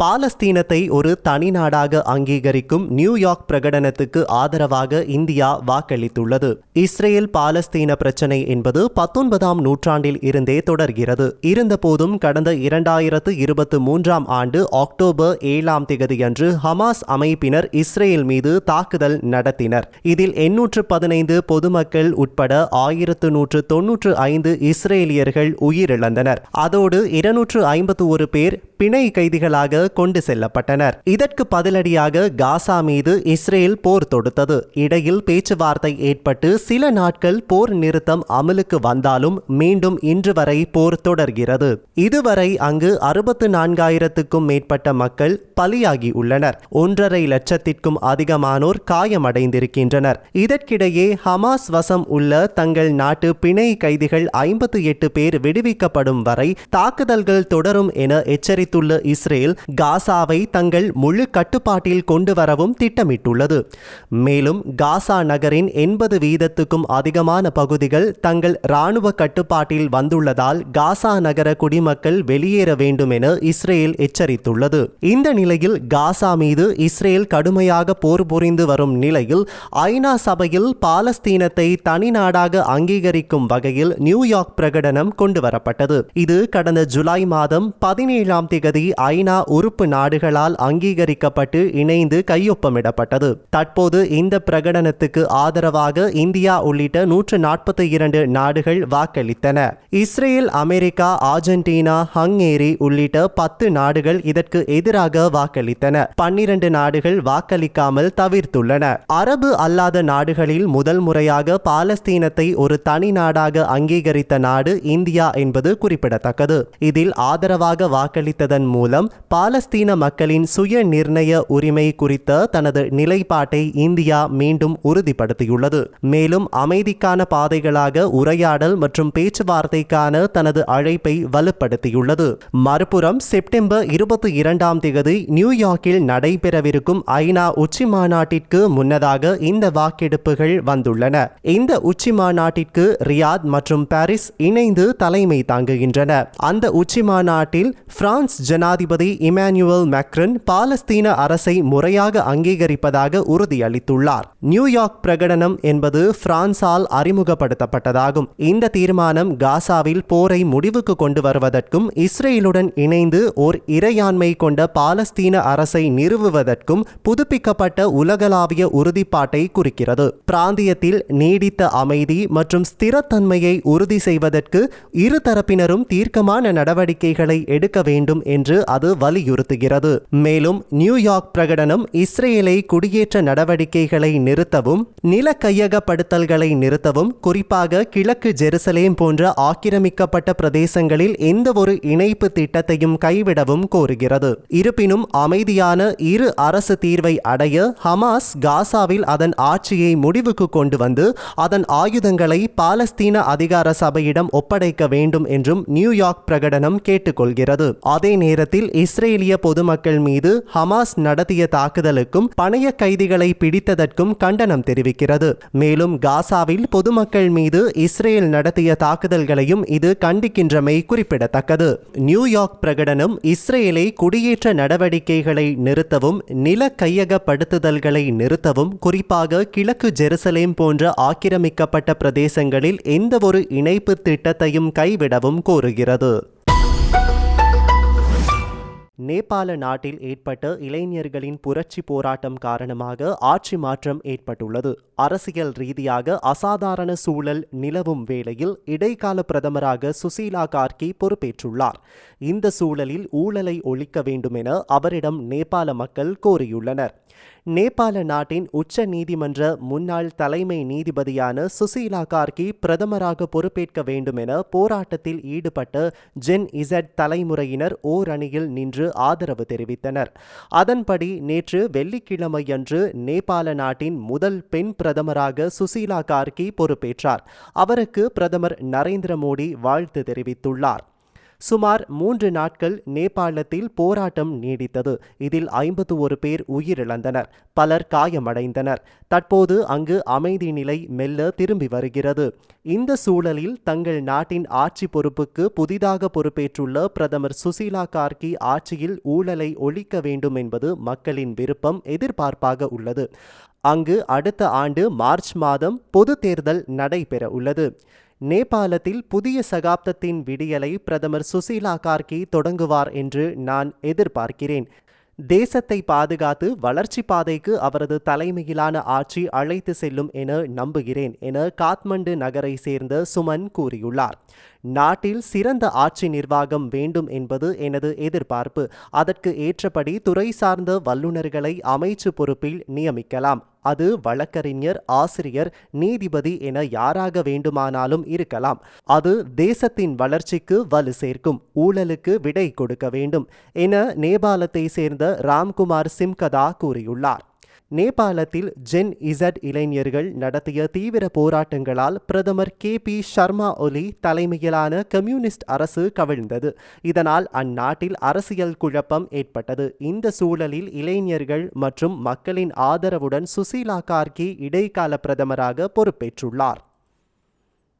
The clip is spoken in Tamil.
பாலஸ்தீனத்தை ஒரு தனி நாடாக அங்கீகரிக்கும் நியூயார்க் பிரகடனத்துக்கு ஆதரவாக இந்தியா வாக்களித்துள்ளது. இஸ்ரேல் பாலஸ்தீன பிரச்சினை என்பது 19ஆம் நூற்றாண்டில் இருந்தே தொடர்கிறது. இருந்தபோதும் கடந்த 2023ஆம் ஆண்டு அக்டோபர் 7ஆம் தேதியன்று ஹமாஸ் அமைப்பினர் இஸ்ரேல் மீது தாக்குதல் நடத்தினர். இதில் 815 பொதுமக்கள் உட்பட 1195 இஸ்ரேலியர்கள் உயிரிழந்தனர். அதோடு 251 பேர் பிணை கைதிகளாக கொண்டு செல்லப்பட்டனர். இதற்கு பதிலடியாக காசா மீது இஸ்ரேல் போர் தொடுத்தது. இடையில் பேச்சுவார்த்தை ஏற்பட்டு சில நாட்கள் போர் நிறுத்தம் அமலுக்கு வந்தாலும் மீண்டும் இன்று வரை போர் தொடர்கிறது. இதுவரை அங்கு 64,000க்கும் மேற்பட்ட மக்கள் பலியாகி உள்ளனர். 1.5 லட்சத்திற்கும் அதிகமானோர் காயமடைந்திருக்கின்றனர். இதற்கிடையே ஹமாஸ் வசம் உள்ள தங்கள் நாட்டு பிணை கைதிகள் 58 பேர் விடுவிக்கப்படும் வரை தாக்குதல்கள் தொடரும் என எச்சரித்துள்ள இஸ்ரேல் காசாவை தங்கள் முழு கட்டுப்பாட்டில் கொண்டு வரவும் திட்டமிட்டுள்ளது. மேலும் காசா நகரின் 80% அதிகமான பகுதிகள் தங்கள் இராணுவ கட்டுப்பாட்டில் வந்துள்ளதால் காசா நகர குடிமக்கள் வெளியேற வேண்டும் என இஸ்ரேல் எச்சரித்துள்ளது. இந்த நிலையில் காசா மீது இஸ்ரேல் கடுமையாக போர் புரிந்து வரும் நிலையில் ஐநா சபையில் பாலஸ்தீனத்தை தனி நாடாக அங்கீகரிக்கும் வகையில் நியூயார்க் பிரகடனம் கொண்டு வரப்பட்டது. இது கடந்த ஜூலை மாதம் 17ஆம் தேதி ஐநா உறுப்பு நாடுகளால் அங்கீகரிக்கப்பட்டு இணைந்து கையொப்பமிடப்பட்டது. தற்போது இந்த பிரகடனத்துக்கு ஆதரவாக இந்தியா உள்ளிட்ட 142 நாடுகள் வாக்களித்தன. இஸ்ரேல், அமெரிக்கா, அர்ஜென்டினா, ஹங்கேரி உள்ளிட்ட 10 நாடுகள் இதற்கு எதிராக வாக்களித்தன. 12 நாடுகள் வாக்களிக்காமல் தவிர்த்துள்ளன. அரபு அல்லாத நாடுகளில் முதல் முறையாக பாலஸ்தீனத்தை ஒரு தனி நாடாக அங்கீகரித்த நாடு இந்தியா என்பது குறிப்பிடத்தக்கது. இதில் ஆதரவாக வாக்களித்ததன் மூலம் பாலஸ்தீன மக்களின் சுய நிர்ணய உரிமை குறித்த தனது நிலைப்பாட்டை இந்தியா மீண்டும் உறுதிப்படுத்தியுள்ளது. மேலும் அமைதிக்கான பாதைகளாக உரையாடல் மற்றும் பேச்சுவார்த்தைக்கான தனது அழைப்பை வலுப்படுத்தியுள்ளது. மறுபுறம் செப்டம்பர் 22ஆம் தேதி நியூயார்க்கில் நடைபெறவிருக்கும் ஐநா உச்சி மாநாட்டிற்கு முன்னதாக இந்த வாக்கெடுப்புகள் வந்துள்ளன. இந்த உச்சி மாநாட்டிற்கு ரியாத் மற்றும் பாரிஸ் இணைந்து தலைமை தாங்குகின்றன. அந்த உச்சி மாநாட்டில் பிரான்ஸ் ஜனாதிபதி இமானுவேல் மேக்ரன் பாலஸ்தீன அரசை முறையாக அங்கீகரிப்பதாக உறுதியளித்துள்ளார். நியூயார்க் பிரகடனம் என்பது பிரான்சால் அறிமுகப்படுத்தப்பட்டதாகும். இந்த தீர்மானம் காசாவில் போரை முடிவுக்கு கொண்டு வருவதற்கும் இஸ்ரேலுடன் இணைந்து ஓர் இறையாண்மை கொண்ட பாலஸ்தீன அரசை நிறுவுவதற்கும் புதுப்பிக்கப்பட்ட உலகளாவிய உறுதிப்பாட்டை குறிக்கிறது. பிராந்தியத்தில் நீடித்த அமைதி மற்றும் ஸ்திரத்தன்மையை உறுதி செய்வதற்கு இரு தரப்பினரும் தீர்க்கமான நடவடிக்கைகளை எடுக்க வேண்டும் என்று அது வலியுறுத்துகிறது. மேலும் நியூயார்க் பிரகடனம் இஸ்ரேலை குடியேற்ற நடவடிக்கைகளை நிறுத்தவும், நில கையகப்படுத்தல்களை நிறுத்தவும், குறிப்பாக கிழக்கு ஜெருசலேம் போன்ற ஆக்கிரமிக்கப்பட்ட பிரதேசங்களில் எந்த ஒரு இணைப்பு திட்டத்தையும் கைவிடவும் கோருகிறது. இருப்பினும் அமைதியான இரு அரசு தீர்வை அடைய ஹமாஸ் காசாவில் அதன் ஆட்சியை முடிவுக்கு கொண்டு வந்து அதன் ஆயுதங்களை பாலஸ்தீன அதிகார சபையிடம் ஒப்படைக்க வேண்டும் என்றும் நியூயார்க் பிரகடனம் கேட்டுக்கொள்கிறது. அதே நேரத்தில் இஸ்ரேலிய பொதுமக்கள் மீது ஹமாஸ் நடத்திய தாக்குதலுக்கும் பணைய கைதிகளை பிடித்ததற்கும் கண்டனம் தெரிவிக்கிறது. மேலும் காசாவில் பொதுமக்கள் மீது இஸ்ரேல் நடத்திய தாக்குதல்களையும் இது கண்டிக்கின்றமை குறிப்பிடத்தக்கது. நியூயார்க் பிரகடனம் இஸ்ரேலை குடியேற்ற நடவடிக்கைகளை நிறுத்தவும், நில கையகப்படுத்துதல்களை நிறுத்தவும், குறிப்பாக கிழக்கு ஜெருசலேம் போன்ற ஆக்கிரமிக்கப்பட்ட பிரதேசங்களில் எந்தவொரு இணைப்பு திட்டத்தையும் கைவிடவும் கோருகிறது. நேபாள நாட்டில் ஏற்பட்ட இளைஞர்களின் புரட்சி போராட்டம் காரணமாக ஆட்சி மாற்றம் ஏற்பட்டுள்ளது. அரசியல் ரீதியாக அசாதாரண சூழல் நிலவும் வேளையில் இடைக்கால பிரதமராக சுசீலா கார்கி பொறுப்பேற்றுள்ளார். இந்த சூழலில் ஊழலை ஒழிக்க வேண்டும் என அவரிடம் நேபாள மக்கள் கோரியுள்ளனர். நேபாள நாட்டின் உச்ச நீதிமன்ற முன்னாள் தலைமை நீதிபதியான சுசீலா கார்கி பிரதமராக பொறுப்பேற்க வேண்டும் என போராட்டத்தில் ஈடுபட்ட ஜென் இசட் தலைமுறையினர் ஓரணியில் நின்று ஆதரவு தெரிவித்தனர். அதன்படி நேற்று வெள்ளிக்கிழமையன்று நேபாள நாட்டின் முதல் பெண் பிரதமராக சுசீலா கார்கி பொறுப்பேற்றார். அவருக்கு பிரதமர் நரேந்திர மோடி வாழ்த்து தெரிவித்துள்ளார். சுமார் 3 நாட்கள் நேபாளத்தில் போராட்டம் நீடித்தது. இதில் 51 பேர் உயிரிழந்தனர், பலர் காயமடைந்தனர். தற்போது அங்கு அமைதி நிலை மெல்ல திரும்பி வருகிறது. இந்த சூழலில் தங்கள் நாட்டின் ஆட்சி பொறுப்புக்கு புதிதாக பொறுப்பேற்றுள்ள பிரதமர் சுசீலா கார்கி ஆட்சியில் ஊழலை ஒழிக்க வேண்டும் என்பது மக்களின் விருப்பம், எதிர்பார்ப்பாக உள்ளது. அங்கு அடுத்த ஆண்டு மார்ச் மாதம் பொது தேர்தல் நடைபெற உள்ளது. நேபாளத்தில் புதிய சகாப்தத்தின் விடியலை பிரதமர் சுசீலா கார்கி தொடங்குவார் என்று நான் எதிர்பார்க்கிறேன். தேசத்தை பாதுகாத்து வளர்ச்சி பாதைக்கு அவரது தலைமையிலான ஆட்சி அழைத்து செல்லும் என நம்புகிறேன் என காத்மண்டு நகரை சேர்ந்த சுமன் கூறியுள்ளார். நாட்டில் சிறந்த ஆட்சி நிர்வாகம் வேண்டும் என்பது எனது எதிர்பார்ப்பு. அதற்கு ஏற்றபடி துறை சார்ந்த வல்லுநர்களை அமைச்சு பொறுப்பில் நியமிக்கலாம். அது வழக்கறிஞர், ஆசிரியர், நீதிபதி என யாராக வேண்டுமானாலும் இருக்கலாம். அது தேசத்தின் வளர்ச்சிக்கு வலு சேர்க்கும். ஊழலுக்கு விடை கொடுக்க வேண்டும் என நேபாளத்தை சேர்ந்த ராம்குமார் சிம்கதா கூறியுள்ளார். நேபாளத்தில் ஜென் இசட் இளைஞர்கள் நடத்திய தீவிர போராட்டங்களால் பிரதமர் KP சர்மா ஒலி தலைமையிலான கம்யூனிஸ்ட் அரசு கவிழ்ந்தது. இதனால் அந்நாட்டில் அரசியல் குழப்பம் ஏற்பட்டது. இந்த சூழலில் இளைஞர்கள் மற்றும் மக்களின் ஆதரவுடன் சுசீலா கார்கி இடைக்கால பிரதமராக பொறுப்பேற்றுள்ளார்.